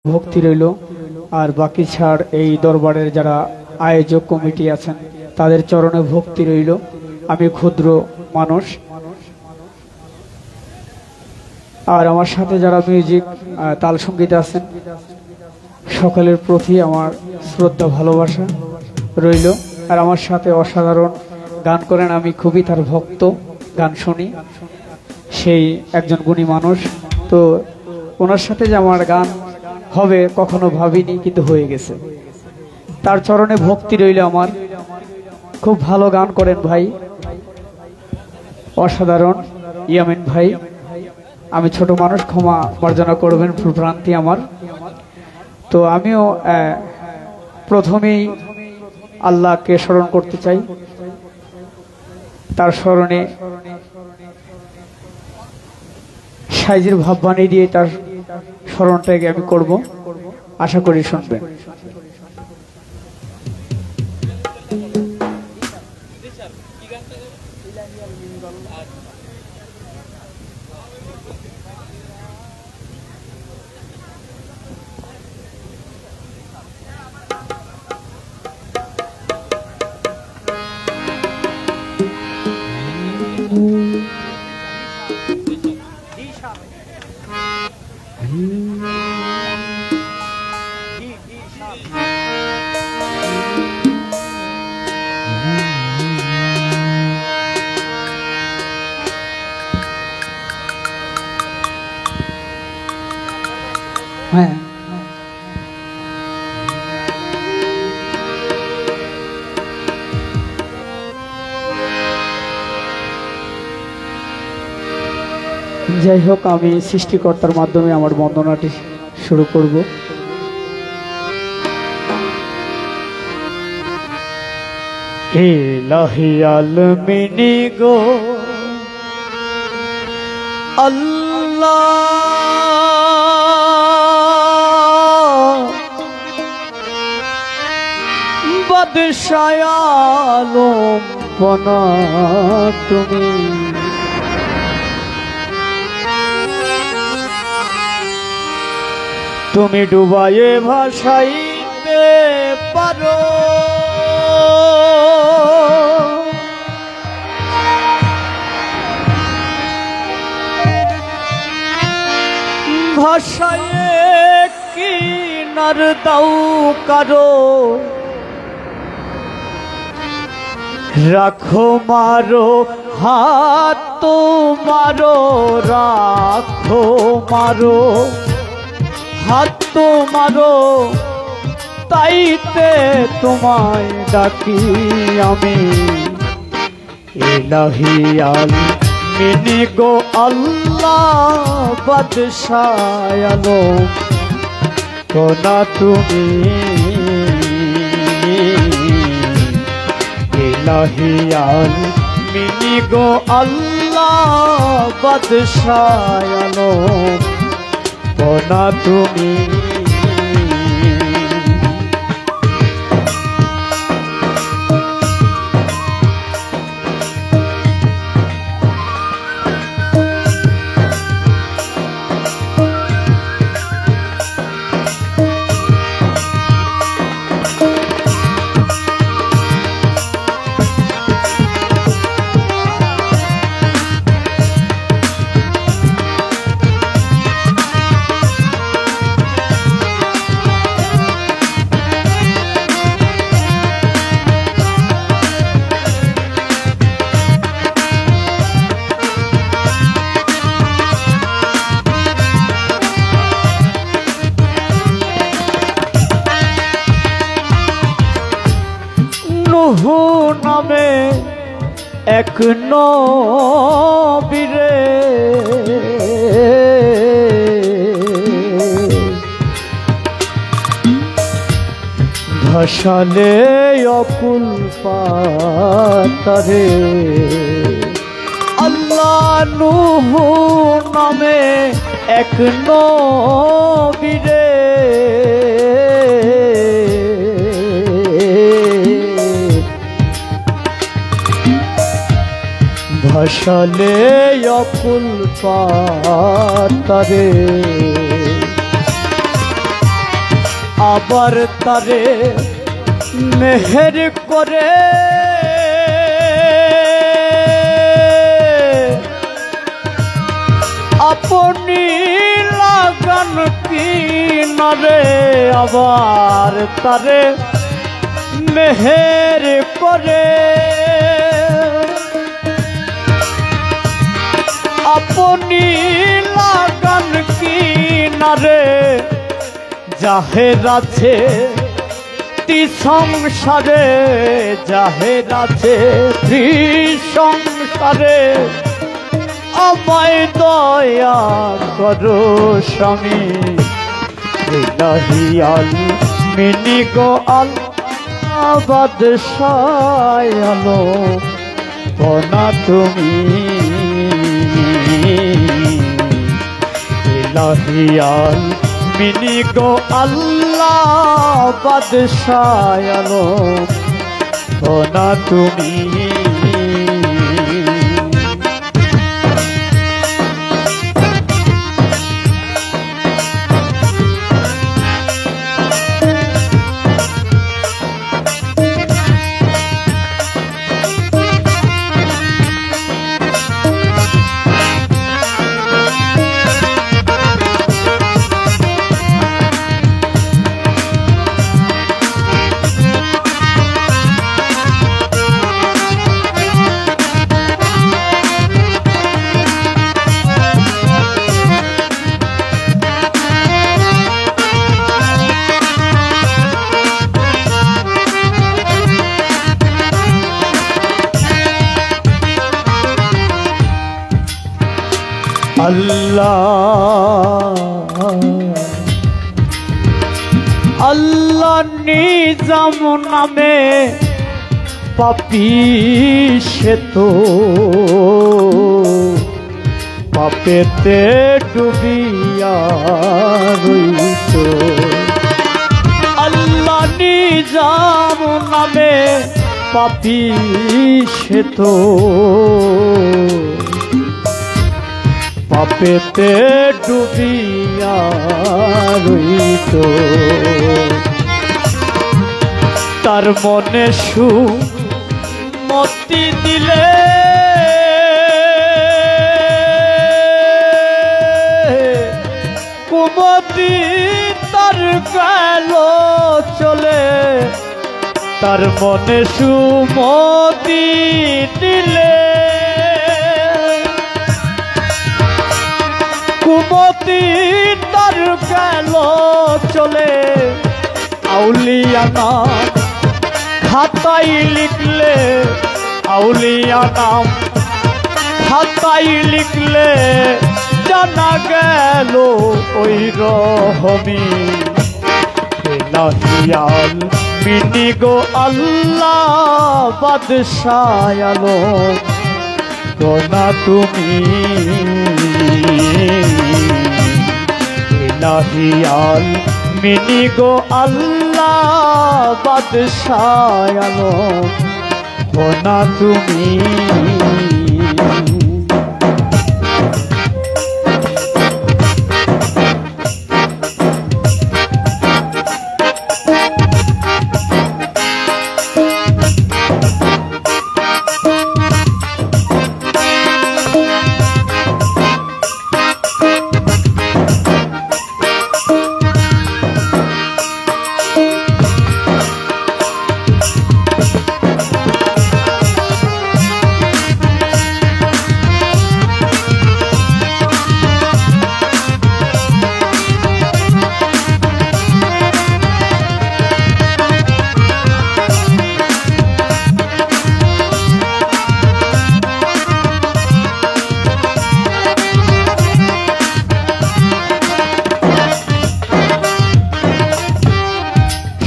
ভক্তি রইল। আর বাকি ছাড় এই দরবারের যারা আয়োজক কমিটি আছেন তাদের চরণে ভক্তি রইল। আমি ক্ষুদ্র মানুষ, আর আমার সাথে যারা মিউজিক তাল সঙ্গীত আছেন সকলের প্রতি আমার শ্রদ্ধা ভালোবাসা রইল। আর আমার সাথে অসাধারণ গান করেন, আমি খুবই তার ভক্ত, গান শুনি, সেই একজন গুণী মানুষ। তো ওনার সাথে যে আমার গান হবে কখনো ভাবিনি, কিন্তু হয়ে গেছে। তার চরণে ভক্তি রইল আমার। খুব ভালো গান করেন ভাই, অসাধারণ ইয়ামিন ভাই। আমি ছোট মানুষ, ক্ষমা মার্জনা করবেন, ভ্রান্তি আমার। তো আমিও প্রথমেই আল্লাহকে স্মরণ করতে চাই। তার স্মরণে সাইজের ভাব বানিয়ে দিয়ে তার স্মরণটাকে আমি করব, আশা করি শুনবেন। হ্যাঁ, যাই হোক, আমি সৃষ্টিকর্তার মাধ্যমে আমার বন্দনাটি শুরু করব। ইলাহি আলমিনী গো আল্লাহ, বাদশাহ আলম বনা তুমি, তুমি ডুবায়ে ভাসাইতে পারো, ভাসায়ে কিনার দাও কারো, রাখো মারো হাত তোমারো, রাখো মারো হাত তোমারো, তাইতে তোমায় ডাকি আমি। ইলাহি আলমিনী গো আল্লাহ, বাদশাহ আলম কোনা তুমি, ইলাহি আলমিনী গো আল্লাহ, বাদশাহ আলম কোনা তুমি। নূহ নামে এক নবীরে, ভাসালে অকুল পাতারে, আল্লাহ নূহ নামে এক নবীরে, ভাসালে অকুল পাতারে, আবার তারে মেহের করে আপনি লাগান কিনারে আবার তারে মেহের করে আপনি লাগান কিনারে জাহের আছে সংসারে জাহের আছে সংসারে আমায় দয়া করো স্বামী ইলাহিয়াল মিনি গো আল্লাহ বাদশাহ আলো বনা তুমি ইলাহিয়াল মিনি গো আল্লাহ বাদশাহ আলো বনা তুমি আল্লাহ আল্লাহ নিজাম নামে পাপী সে তো পাপেতে ডুবিয়া রইত আল্লাহ নিজাম নামে পাপী সে তো পাপেতে ডুবিয়া রইত তার মনে সুমতি দিলে কুমতি তার গেল চলে তার মনে সুমতি দিলে কুমতি তার গেল চলে আউলিয়া নাম খাতায় লিখলে আউলিয়া নাম খাতায় লিখলে জানা গেল ওই রহমি ইলাহিয়াল মিনি গো আল্লাহ বাদশাহ আলো গোনা তুমি ইলাহিয়াল মিনি গো আল্লাহ বাদশাহ আলো গোনা তুমি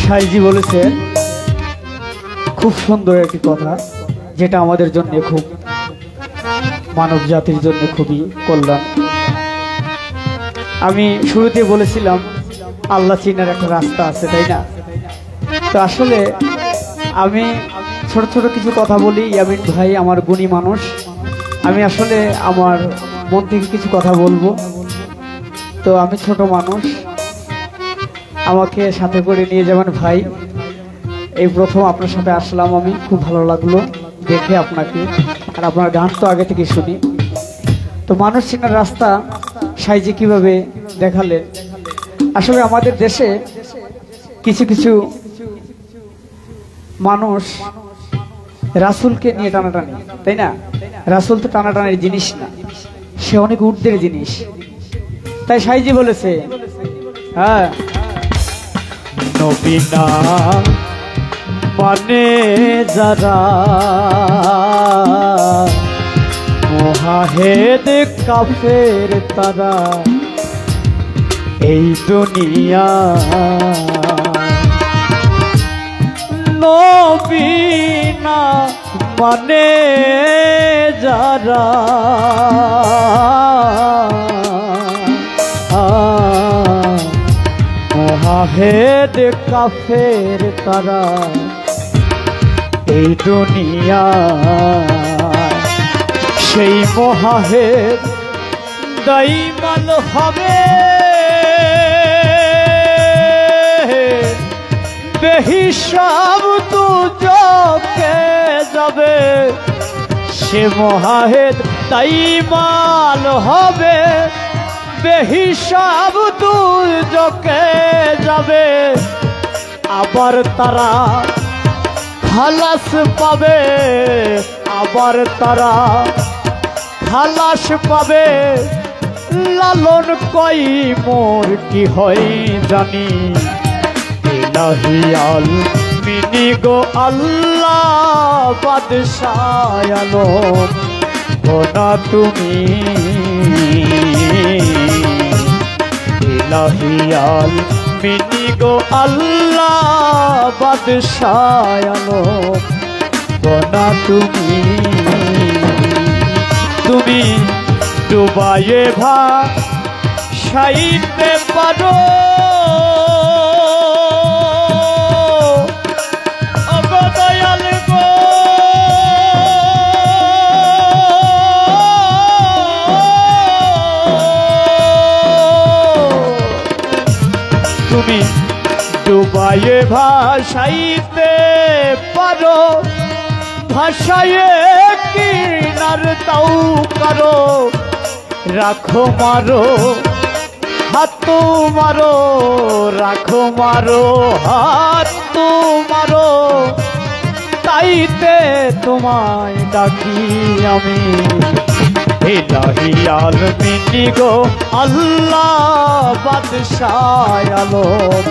সাইজি বলেছেন খুব সুন্দর একটি কথা যেটা আমাদের জন্য খুব মানব জাতির জন্য খুবই কল্যাণ। আমি শুরুতে বলেছিলাম আল্লাহ চিনার একটা রাস্তা আছে, তাই না? তো আসলে আমি ছোট ছোট কিছু কথা বলি। ইয়ামিন ভাই আমার গুণী মানুষ, আমি আসলে আমার মন থেকে কিছু কথা বলবো। তো আমি ছোট মানুষ, আমাকে সাথে করে নিয়ে যাবেন ভাই। এই প্রথম আপনার সাথে আসলাম, আমি খুব ভালো লাগলো দেখে আপনাকে। আর আপনার গান তো আগে থেকে শুনি। তো মানুষ চেনার রাস্তা সাইজে কিভাবে দেখালেন। আসলে আমাদের দেশে কিছু কিছু মানুষ রাসূলকে নিয়ে টানাটানি, তাই না? রাসূল তো টানাটানির জিনিস না, সে অনেক ঊর্ধ্বের জিনিস। তাই সাইজি বলেছে, হ্যাঁ, নবী না মানে যারা মুহাহিদ কাফের তারা এই দুনিয়া। নবী না মানে যারা মুহাহিদ কাফের তারা এই দুনিয়া। সেই মুহাহিদ দাইমান হবে বেহিসাব দুজকে যাবে। সে মুহাহিদ দাইমান হবে বেহিসাব দুজকে যাবে। আবার তারা খালাস পাবে, আবার তারা খালাস পাবে। লালন কই মোর কি হয় জানি, ইলাহি আলমিনী গো আল্লাহ বাদশাহ আলম গোনা তুমি। ইলাহি আলমিনী গো আল্লাহ বাদশাহ আলম গোনা তুমি। তুমি ডুবায়ে ভাসাইতে পারো দয়াল গো। তুমি ডুবায়ে ভাসাইতে পারো, ভাসায়ে কিনার তাও করো। রাখো মারো হাত মারো, রাখো মারো হাত মারো। তাইতে তোমায় ডাকি আমি, ইলাহি আলমিনী গো আল্লাহ বাদশাহ আলম